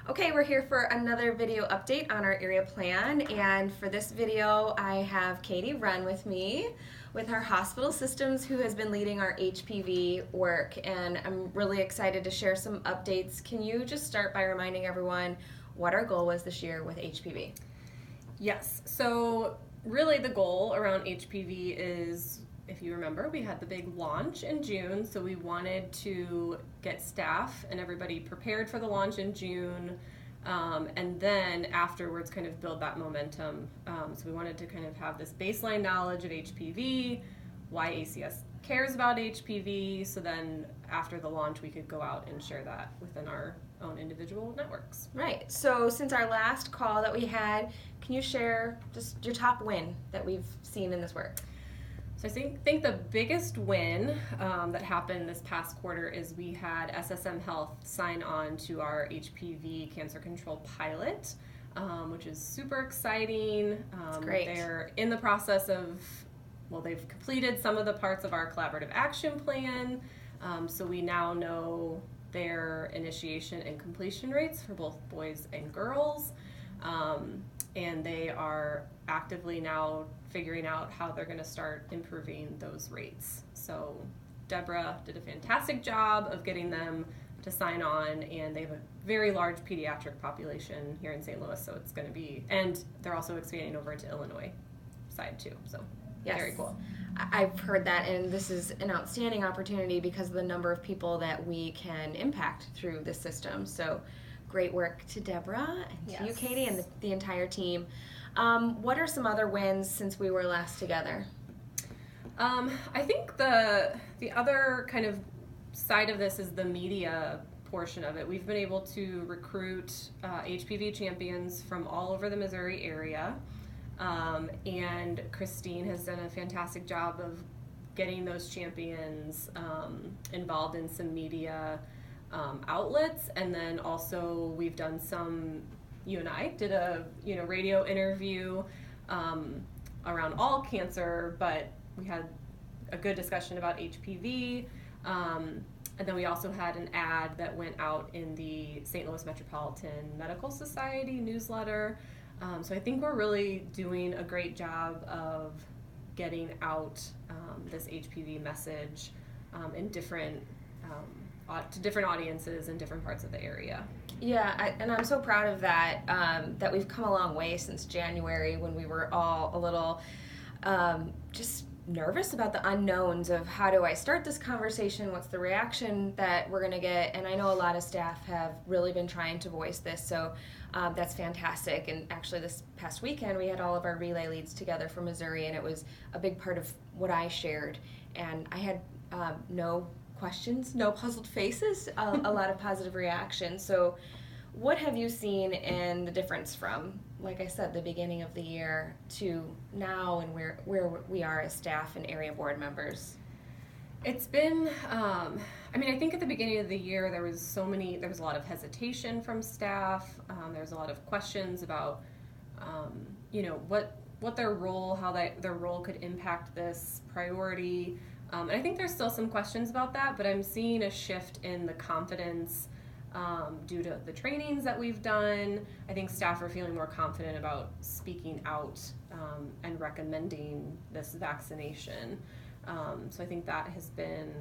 Okay, we're here for another video update on our area plan, and for this video I have Katie Run with me with our hospital systems, who has been leading our HPV work, and I'm really excited to share some updates. Can you just start by reminding everyone what our goal was this year with HPV? Yes, so really the goal around HPV is, if you remember, we had the big launch in June, so we wanted to get staff and everybody prepared for the launch in June, and then afterwards kind of build that momentum. So we wanted to kind of have this baseline knowledge of HPV, why ACS cares about HPV, so then after the launch we could go out and share that within our own individual networks. Right, so since our last call that we had, can you share just your top win that we've seen in this work? So I think the biggest win that happened this past quarter is we had SSM Health sign on to our HPV cancer control pilot, which is super exciting. That's great. They're in the process of, well, they've completed some of the parts of our collaborative action plan, so we now know their initiation and completion rates for both boys and girls, and they are actively now figuring out how they're going to start improving those rates. So Deborah did a fantastic job of getting them to sign on, and they have a very large pediatric population here in St. Louis, so it's going to be, and they're also expanding over into Illinois side too, so yes. Very cool. I've heard that, and this is an outstanding opportunity because of the number of people that we can impact through this system. So great work to Deborah and to you, Katie, and the entire team. What are some other wins since we were last together? I think the other kind of side of this is the media portion of it. We've been able to recruit HPV champions from all over the Missouri area, and Christine has done a fantastic job of getting those champions involved in some media outlets, and then also we've done some, you and I did a radio interview around all cancer, but we had a good discussion about HPV, and then we also had an ad that went out in the St. Louis Metropolitan Medical Society newsletter. So I think we're really doing a great job of getting out this HPV message in different to different audiences in different parts of the area. Yeah, and I'm so proud of that, that we've come a long way since January, when we were all a little just nervous about the unknowns of how do I start this conversation, what's the reaction that we're going to get, and I know a lot of staff have really been trying to voice this, so that's fantastic. And actually this past weekend we had all of our relay leads together for Missouri, and it was a big part of what I shared, and I had no questions, no puzzled faces, a lot of positive reaction. So what have you seen in the difference from, like I said, the beginning of the year to now, and where we are as staff and area board members? It's been, I think at the beginning of the year there was a lot of hesitation from staff. There was a lot of questions about, what their role, how their role could impact this priority. And I think there's still some questions about that, but I'm seeing a shift in the confidence due to the trainings that we've done. I think staff are feeling more confident about speaking out and recommending this vaccination. So I think that has been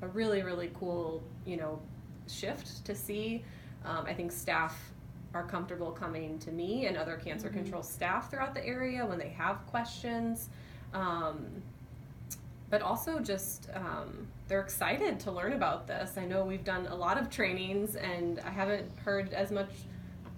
a really, really cool, shift to see. I think staff are comfortable coming to me and other cancer control staff throughout the area when they have questions. But also just they're excited to learn about this. I know we've done a lot of trainings, and I haven't heard as much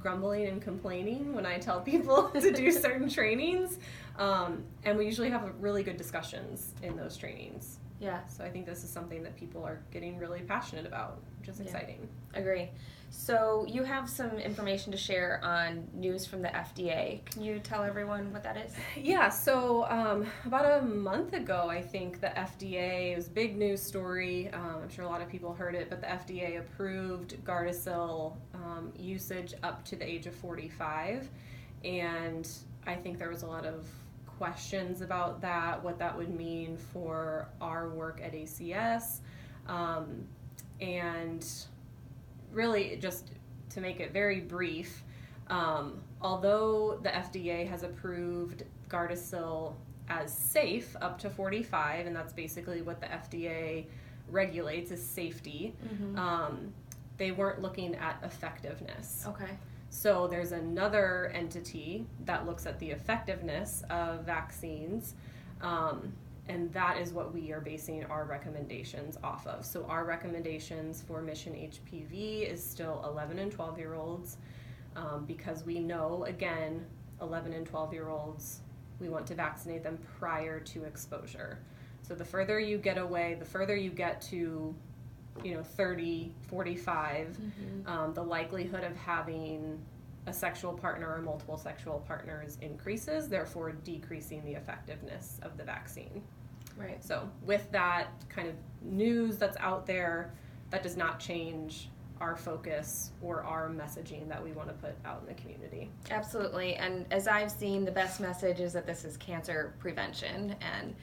grumbling and complaining when I tell people to do certain trainings, and we usually have really good discussions in those trainings. Yeah. So I think this is something that people are getting really passionate about, which is exciting. Agree. So you have some information to share on news from the FDA. Can you tell everyone what that is? Yeah, so about a month ago, I think the FDA, it was a big news story. I'm sure a lot of people heard it, but the FDA approved Gardasil usage up to the age of 45. And I think there was a lot of questions about that, what that would mean for our work at ACS. And really just to make it very brief, although the FDA has approved Gardasil as safe up to 45, and that's basically what the FDA regulates is safety, they weren't looking at effectiveness. Okay. So there's another entity that looks at the effectiveness of vaccines, and that is what we are basing our recommendations off of. So our recommendations for Mission HPV is still 11 and 12-year-olds, because we know, again, 11 and 12-year-olds, we want to vaccinate them prior to exposure. So the further you get away, the further you get to 30, 45, the likelihood of having a sexual partner or multiple sexual partners increases, therefore decreasing the effectiveness of the vaccine. Right. So with that kind of news that's out there, that does not change our focus or our messaging that we want to put out in the community. Absolutely. And as I've seen, the best message is that this is cancer prevention. And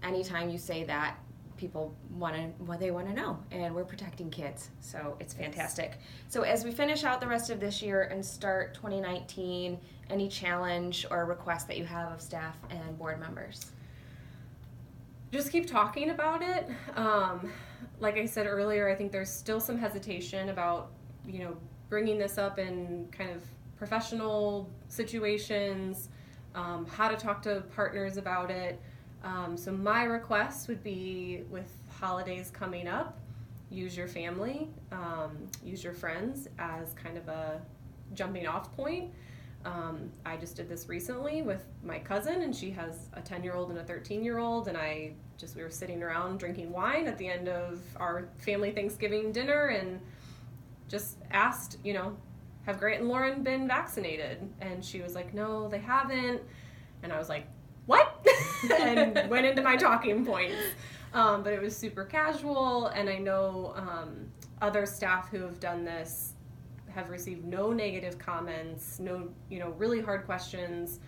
anytime you say that, people want to know, and we're protecting kids, so it's fantastic. So as we finish out the rest of this year and start 2019, any challenge or request that you have of staff and board members? Just keep talking about it. Like I said earlier, I think there's still some hesitation about bringing this up in kind of professional situations, how to talk to partners about it. So my request would be, with holidays coming up, use your family, use your friends as kind of a jumping off point. I just did this recently with my cousin, and she has a 10-year-old and a 13-year-old, and we were sitting around drinking wine at the end of our family Thanksgiving dinner and just asked, have Grant and Lauren been vaccinated? And she was like, no, they haven't. And I was like, what? And went into my talking points. But it was super casual, and I know other staff who have done this have received no negative comments, no really hard questions.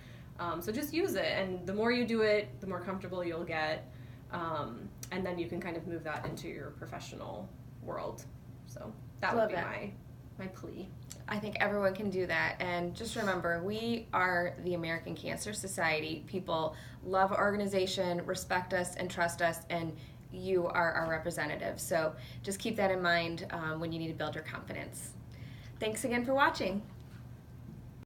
So just use it, and the more you do it, the more comfortable you'll get, and then you can kind of move that into your professional world. So that would be my plea. I think everyone can do that. And just remember, we are the American Cancer Society. People love our organization, respect us, and trust us, and you are our representatives. So just keep that in mind when you need to build your confidence. Thanks again for watching.